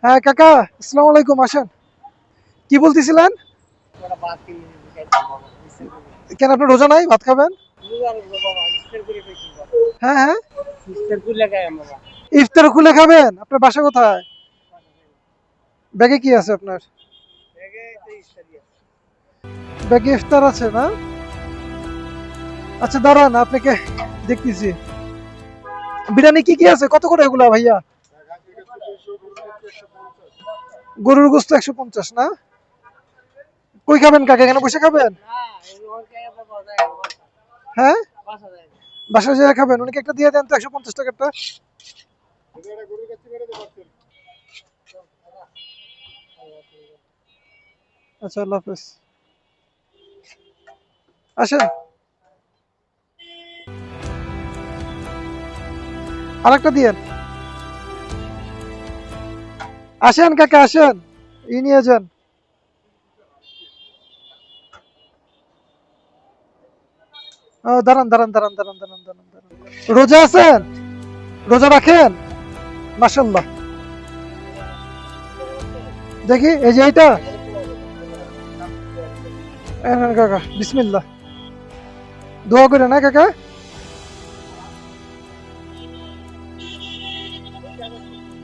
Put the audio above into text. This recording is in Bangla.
হ্যাঁ কাকা, আসসালামু আলাইকুম। আসেন। কি বলতেছিলেন? কেন আপনার রোজা নাই, ভাত খাবেন? হ্যাঁ হ্যাঁ, ইফতার খুলে খাবেন। আপনার বাসা কোথায়? ব্যাগে কি আছে আপনার? ব্যাগে ইফতার আছে না? আচ্ছা দাঁড়ান, আপনাকে দেখতেছি। বিরিয়ানি কি কি আছে, কত করে এগুলা ভাইয়া? গরুর গোস্ত 150 না? কই খাবেন কাকা, এখানে বসে খাবেন? হ্যাঁ, বাসায় যেয়ে খাবেন। উনিকে একটা দিয়ে দেন তো, 150 টাকারটা। আচ্ছা, আল্লাহ হাফেজ। আসেন, আরেকটা দিয়েন। আসেন কাকা, আসেন। নিয়ে যান। দাঁড়ান দাঁড়ান দাঁড়ান দাঁড়ান দাঁড়ান দাঁড়ান দাঁড়ান। রোজা আছেন? রোজা রাখেন? মাশাল্লাহ। দেখি, এই যে এইটা। এই নেন কাকা, বিসমিল্লাহ। দোয়া করে না কাকা।